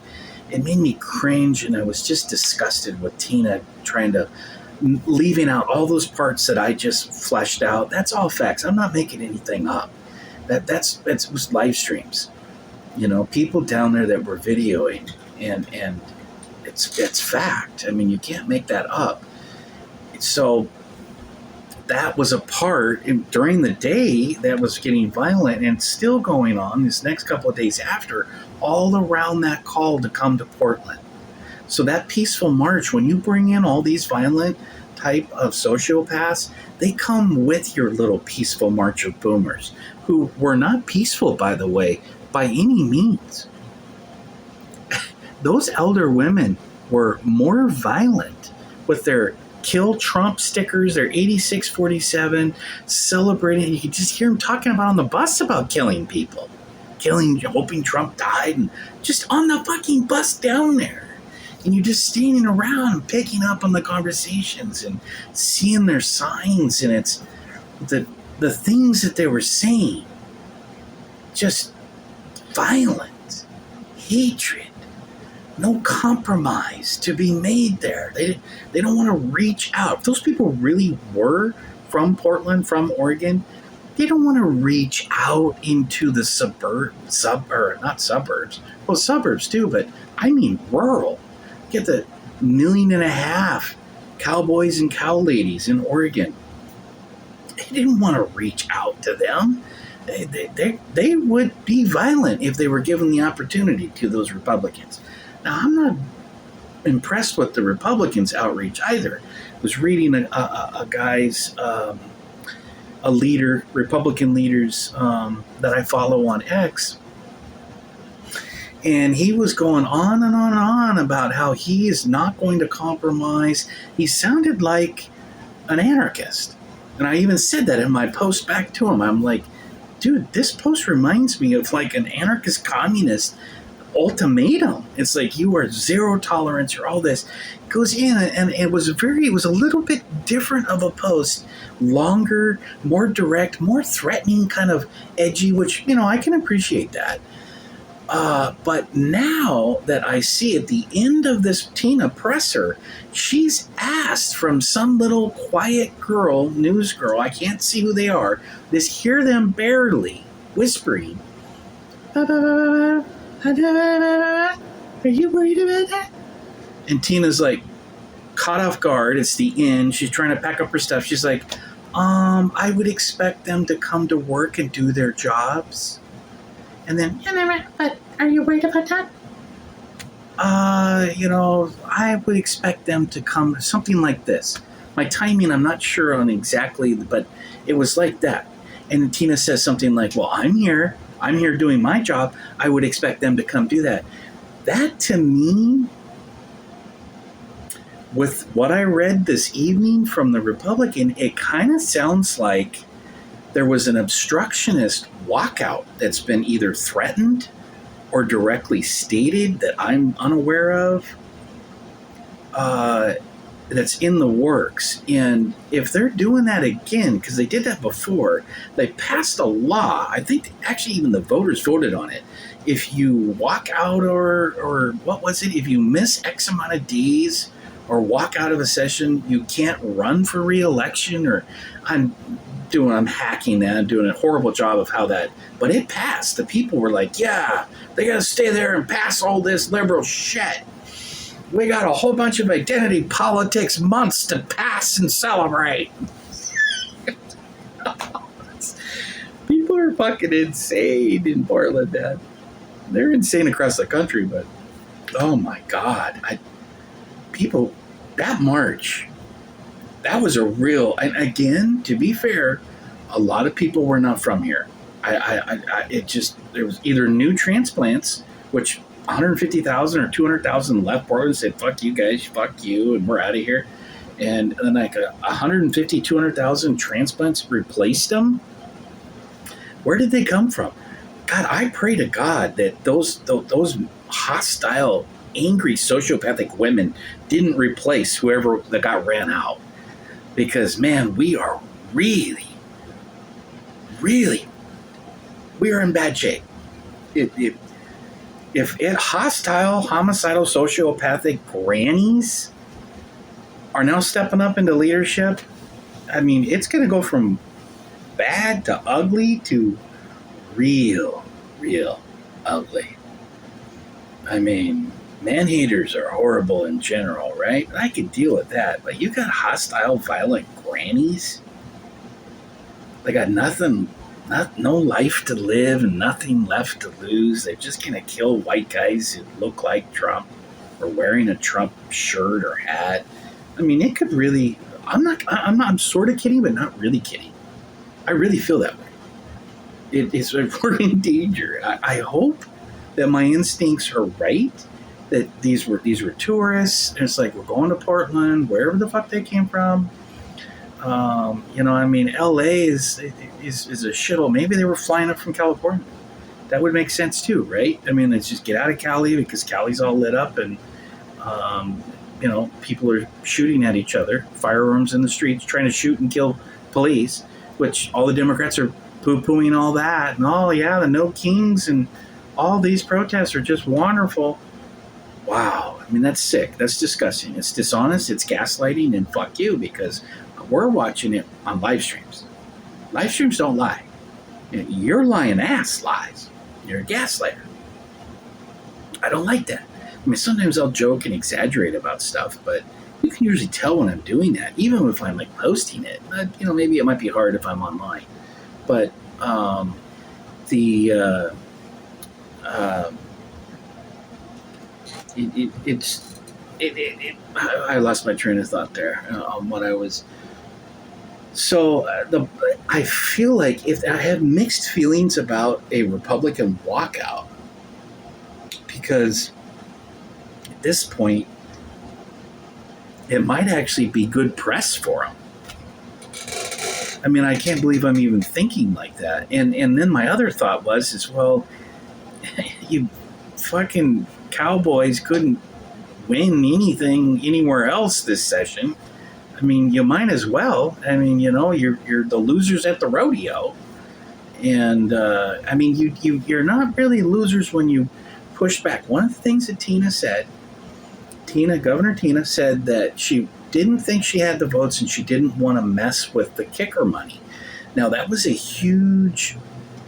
made me cringe, and I was just disgusted with Tina leaving out all those parts that I just fleshed out. That's all facts. I'm not making anything up. It was live streams. People down there that were videoing, and it's fact. I mean, you can't make that up. So that was a part during the day that was getting violent and still going on this next couple of days after, all around that call to come to Portland. So that peaceful march, when you bring in all these violent type of sociopaths, they come with your little peaceful march of boomers, who were not peaceful, by the way, by any means. Those elder women were more violent with their Kill Trump stickers, their 8647, celebrating. You could just hear them talking about on the bus about killing people, hoping Trump died, and just on the fucking bus down there. And you're just standing around picking up on the conversations and seeing their signs, and it's the things that they were saying, just violence, hatred. No compromise to be made there. They don't want to reach out. If those people really were from Portland, from Oregon, they don't want to reach out into the not suburbs. Well, suburbs too, but I mean rural. Get the 1.5 million cowboys and cow ladies in Oregon. They didn't want to reach out to them. They would be violent if they were given the opportunity to, those Republicans. Now, I'm not impressed with the Republicans' outreach either. I was reading a guy's, Republican leaders that I follow on X, and he was going on and on and on about how he is not going to compromise. He sounded like an anarchist. And I even said that in my post back to him. I'm like, dude, this post reminds me of like an anarchist communist ultimatum. It's like you are zero tolerance or all this. Goes in, and it was a little bit different of a post, longer, more direct, more threatening, kind of edgy, which I can appreciate that. But now that I see at the end of this Tina presser, she's asked from some little quiet girl, news girl, I can't see who they are, just hear them barely whispering, are you worried about that? And Tina's like, caught off guard. It's the end. She's trying to pack up her stuff. She's like, I would expect them to come to work and do their jobs. And then, but are you worried about that? I would expect them to come, something like this. My timing, I'm not sure on exactly, but it was like that. And Tina says something like, well, I'm here doing my job. I would expect them to come do that. That to me, with what I read this evening from the Republican, it kind of sounds like there was an obstructionist walkout that's been either threatened or directly stated that I'm unaware of, that's in the works. And if they're doing that again, because they did that before, they passed a law. I think actually even the voters voted on it. If you walk out or what was it? If you miss X amount of days or walk out of a session, you can't run for re-election. Or I'm hacking that. I'm doing a horrible job of how that, but it passed. The people were like, yeah, they got to stay there and pass all this liberal shit. We got a whole bunch of identity politics months to pass and celebrate. People are fucking insane in Portland, man. They're insane across the country, but oh my God. That march, that was a real, and again, to be fair, a lot of people were not from here. There was either new transplants, which 150,000 or 200,000 left Portland and said, fuck you guys, fuck you, and we're out of here. And then like 150, 200,000 transplants replaced them. Where did they come from? God, I pray to God that those hostile, angry, sociopathic women didn't replace whoever that got ran out. Because, man, we are really, we are in bad shape. If hostile, homicidal, sociopathic grannies are now stepping up into leadership, I mean, it's going to go from bad to ugly to real ugly. I mean, man-haters are horrible in general, right? I can deal with that, but you got hostile, violent grannies? They got no life to live and nothing left to lose. They're just going to kill white guys who look like Trump or wearing a Trump shirt or hat. I mean, it could really, I'm sort of kidding, but not really kidding. I really feel that way. We're in danger. I hope that my instincts are right, that these were tourists. And it's like, we're going to Portland, wherever the fuck they came from. I mean, LA is a shithole. Maybe they were flying up from California. That would make sense too, right? I mean, let's just get out of Cali because Cali's all lit up and, people are shooting at each other, firearms in the streets, trying to shoot and kill police, which all the Democrats are poo-pooing all that. And, oh, yeah, the No Kings and all these protests are just wonderful. Wow. I mean, that's sick. That's disgusting. It's dishonest. It's gaslighting. And fuck you, because we're watching it on live streams. Live streams don't lie. Your lying ass lies. You're a gaslighter. I don't like that. I mean, sometimes I'll joke and exaggerate about stuff, but you can usually tell when I'm doing that, even if I'm like posting it. Maybe it might be hard if I'm online. But I lost my train of thought there on what I was. So I feel like if I had mixed feelings about a Republican walkout, because at this point it might actually be good press for them. I mean, I can't believe I'm even thinking like that. And then my other thought was, well, you fucking Cowboys couldn't win anything anywhere else this session. I mean, you might as well. I mean, you're the losers at the rodeo, and I mean, you're not really losers when you push back. One of the things that Governor Tina said that she didn't think she had the votes and she didn't want to mess with the kicker money. Now, that was a huge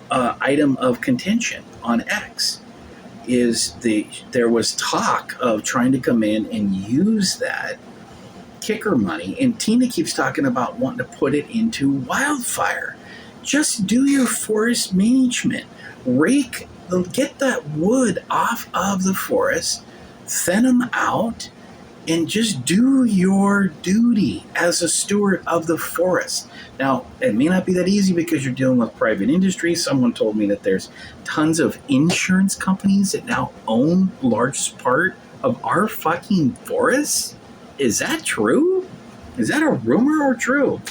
item of contention on X. There was talk of trying to come in and use that kicker money, and Tina keeps talking about wanting to put it into wildfire. Just do your forest management. Get that wood off of the forest, thin them out, and just do your duty as a steward of the forest. Now, it may not be that easy because you're dealing with private industry. Someone told me that there's tons of insurance companies that now own large part of our fucking forests. Is that true? Is that a rumor or true?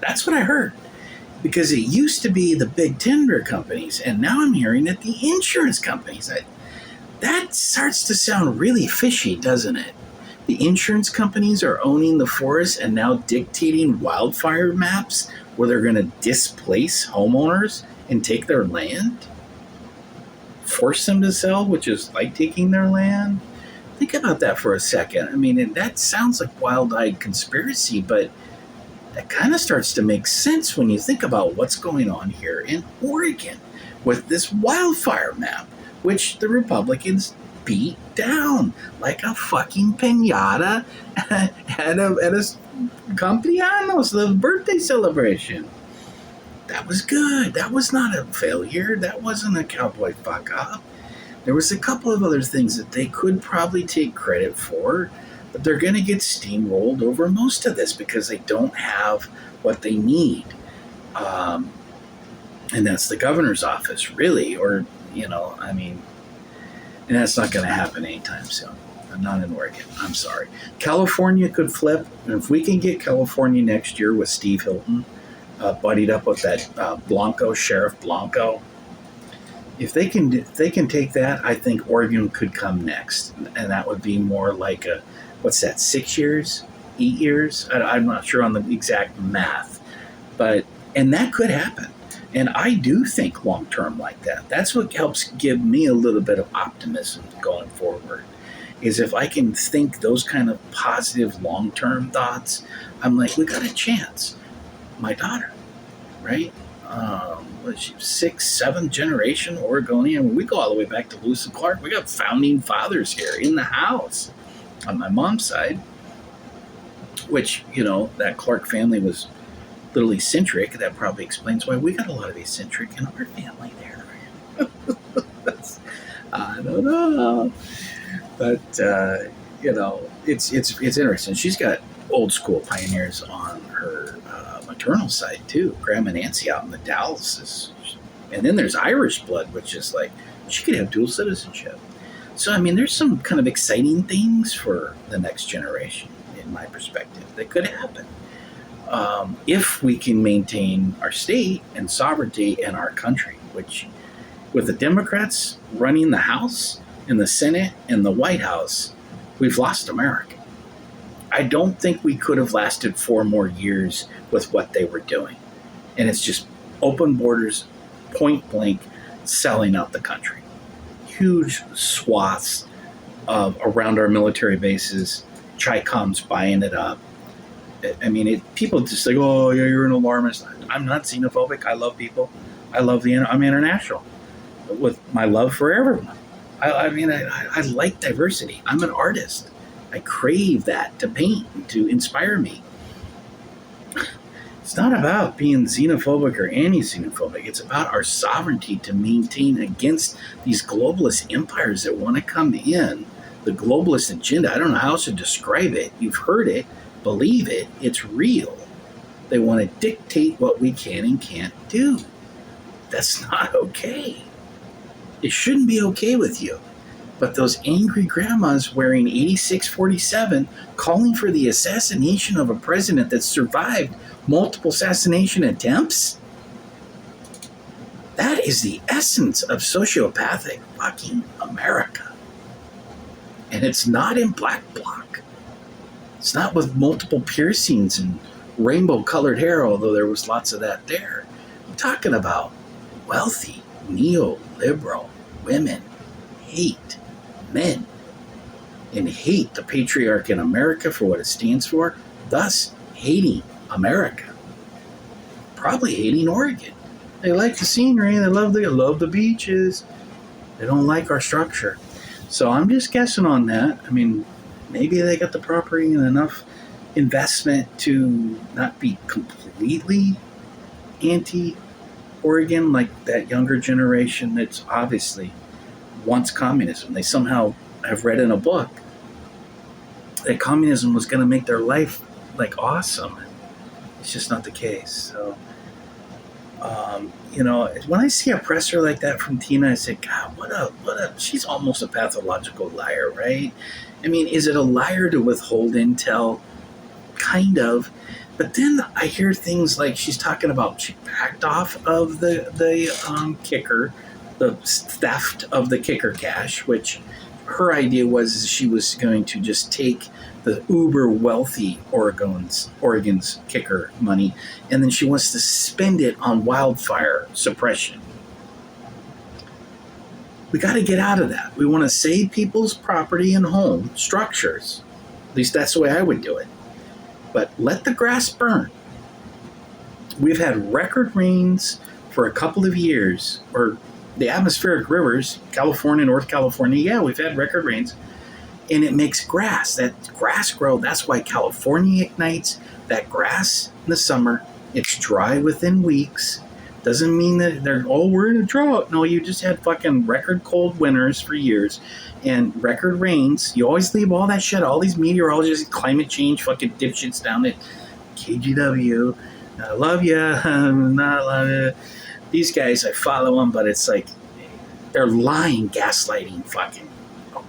That's what I heard. Because it used to be the big timber companies, and now I'm hearing that the insurance companies. That starts to sound really fishy, doesn't it? The insurance companies are owning the forest and now dictating wildfire maps where they're going to displace homeowners and take their land? Force them to sell, which is like taking their land? Think about that for a second. I mean, that sounds like wild-eyed conspiracy, but that kind of starts to make sense when you think about what's going on here in Oregon with this wildfire map, which the Republicans beat down like a fucking piñata at a cumpleaños, the birthday celebration. That was good. That was not a failure. That wasn't a cowboy fuck up. There was a couple of other things that they could probably take credit for, but they're going to get steamrolled over most of this because they don't have what they need. And that's the governor's office, really, or, and that's not going to happen anytime soon. Not in Oregon. I'm sorry. California could flip, and if we can get California next year with Steve Hilton, buddied up with that Sheriff Blanco, if they can take that, I think Oregon could come next, and that would be more like 6 years, 8 years? I'm not sure on the exact math, and that could happen. And I do think long term like that. That's what helps give me a little bit of optimism going forward. Is if I can think those kind of positive long term thoughts, I'm like, we got a chance. My daughter, right? Was she 6th, 7th generation Oregonian? We go all the way back to Lewis and Clark. We got founding fathers here in the house on my mom's side, which, that Clark family was little eccentric. That probably explains why we got a lot of eccentric in our family there. I don't know. But, it's interesting. She's got old school pioneers on her maternal side, too. Grandma Nancy out in the Dallas. And then there's Irish blood, which is like, she could have dual citizenship. So, there's some kind of exciting things for the next generation, in my perspective, that could happen. If we can maintain our state and sovereignty and our country, which with the Democrats running the House and the Senate and the White House, we've lost America. I don't think we could have lasted 4 more years with what they were doing. And it's just open borders, point blank, selling out the country. Huge swaths around our military bases, Chi-Com's buying it up. People just say, oh, yeah, you're an alarmist. I'm not xenophobic. I love people. I'm international with my love for everyone. I like diversity. I'm an artist. I crave that to paint, to inspire me. It's not about being xenophobic or anti-xenophobic. It's about our sovereignty to maintain against these globalist empires that want to come in. The globalist agenda, I don't know how else to describe it. You've heard it. Believe it. It's real. They want to dictate what we can and can't do. That's not okay. It shouldn't be okay with you. But those angry grandmas wearing 8647, calling for the assassination of a president that survived multiple assassination attempts. That is the essence of sociopathic fucking America. And it's not in black bloc. It's not with multiple piercings and rainbow colored hair, although there was lots of that there. I'm talking about wealthy, neoliberal women hate men and hate the patriarch in America for what it stands for, thus hating America. Probably hating Oregon. They like the scenery, they love the beaches. They don't like our structure. So I'm just guessing on that. I mean, maybe they got the property and enough investment to not be completely anti-Oregon like that younger generation that's obviously wants communism. They somehow have read in a book that communism was going to make their life like awesome. It's just not the case. So, when I see a presser like that from Tina, I say, God, what a, she's almost a pathological liar, right? I mean, is it a liar to withhold intel? Kind of. But then I hear things like she's talking about she backed off of the kicker, the theft of the kicker cash, which her idea was she was going to just take the uber wealthy Oregon's kicker money, and then she wants to spend it on wildfire suppression. We got to get out of that. We want to save people's property and home structures. At least that's the way I would do it. But let the grass burn. We've had record rains for a couple of years, or the atmospheric rivers, California, North California, yeah, we've had record rains. And it makes grass. That grass grow. That's why California ignites. That grass in the summer, it's dry within weeks. Doesn't mean that we're in a drought. No, you just had fucking record cold winters for years and record rains. You always leave all that shit, all these meteorologists, climate change, fucking dipshits down at KGW. I love you. Not love you. These guys, I follow them, but it's like they're lying, gaslighting fucking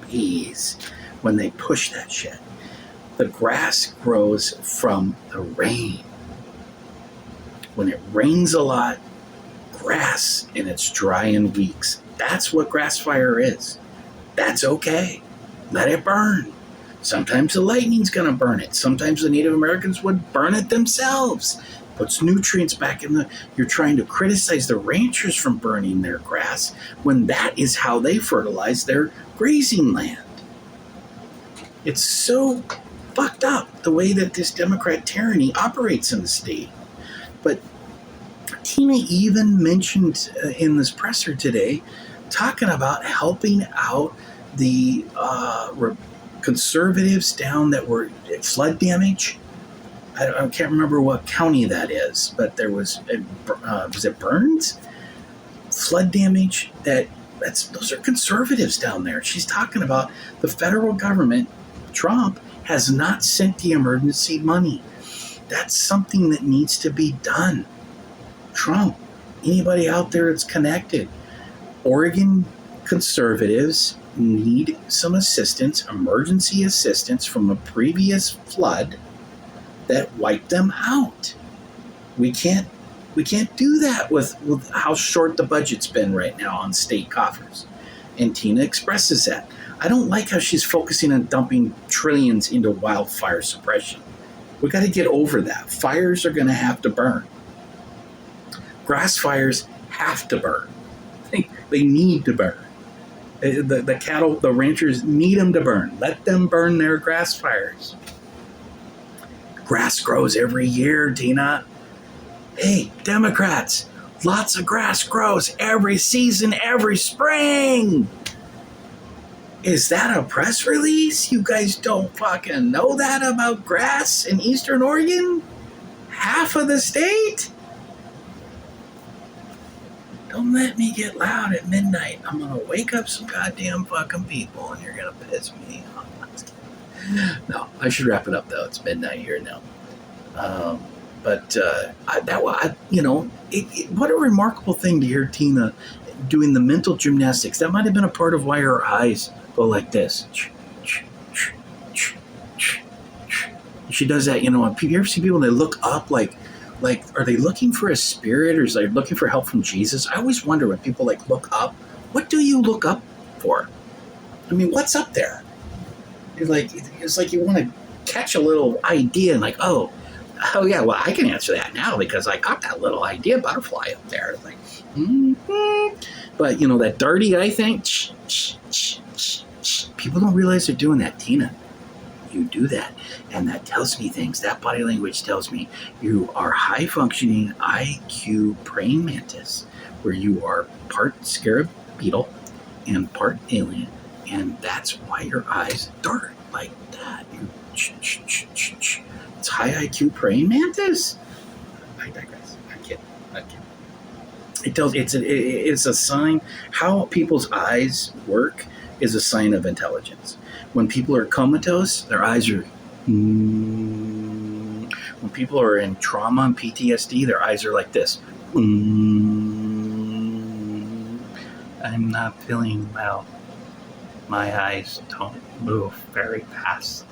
bees when they push that shit. The grass grows from the rain. When it rains a lot, grass, and it's dry in weeks. That's what grass fire is. That's okay. Let it burn. Sometimes the lightning's going to burn it. Sometimes the Native Americans would burn it themselves. Puts nutrients back in the... You're trying to criticize the ranchers from burning their grass when that is how they fertilize their grazing land. It's so fucked up the way that this Democrat tyranny operates in the state. But Tina even mentioned in this presser today, talking about helping out the conservatives down that were flood damage. I can't remember what county that is, but there was it Burns? Flood damage. Those are conservatives down there. She's talking about the federal government. Trump has not sent the emergency money. That's something that needs to be done. Trump, anybody out there that's connected, Oregon conservatives need some assistance, emergency assistance from a previous flood that wiped them out. We can't do that with how short the budget's been right now on state coffers. And Tina expresses that. I don't like how she's focusing on dumping trillions into wildfire suppression. We got to get over that. Fires are going to have to burn. Grass fires have to burn. They need to burn. The cattle, the ranchers need them to burn. Let them burn their grass fires. Grass grows every year, Tina. Hey, Democrats, lots of grass grows every season, every spring. Is that a press release? You guys don't fucking know that about grass in Eastern Oregon? Half of the state? Don't let me get loud at midnight. I'm going to wake up some goddamn fucking people and you're going to piss me off. No, I should wrap it up though. It's midnight here now. What a remarkable thing to hear Tina doing the mental gymnastics. That might have been a part of why her eyes go like this. She does that, you ever see people, they look up like Like, are they looking for a spirit, or is they looking for help from Jesus? I always wonder when people like look up. What do you look up for? I mean, what's up there? It's like you want to catch a little idea and like, oh yeah, well, I can answer that now because I got that little idea butterfly up there. Like, but that dirty eye thing. People don't realize they're doing that, Tina. You do that, and that tells me things. That body language tells me you are high functioning IQ praying mantis, where you are part scarab beetle and part alien, and that's why your eyes dart like that. It's high IQ praying mantis. I digress. I'm kidding. It tells it's a sign. How people's eyes work is a sign of intelligence. When people are comatose, their eyes are. When people are in trauma and PTSD, their eyes are like this. I'm not feeling well. My eyes don't move very fast.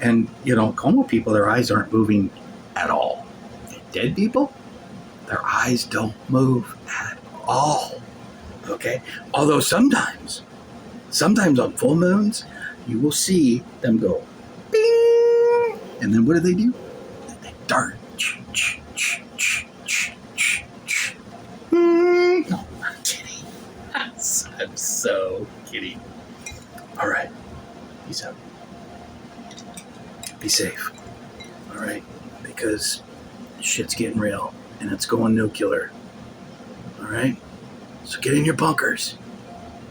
And, coma people, their eyes aren't moving at all. Dead people, their eyes don't move at all. Okay? Although sometimes on full moons, you will see them go bing. And then what do? They dart. No, I'm kidding. I'm so kidding. All right. Peace out. Be safe. All right? Because shit's getting real and it's going nuclear. All right? So get in your bunkers.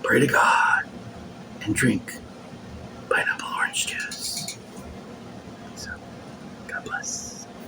Pray to God. And drink pineapple orange juice.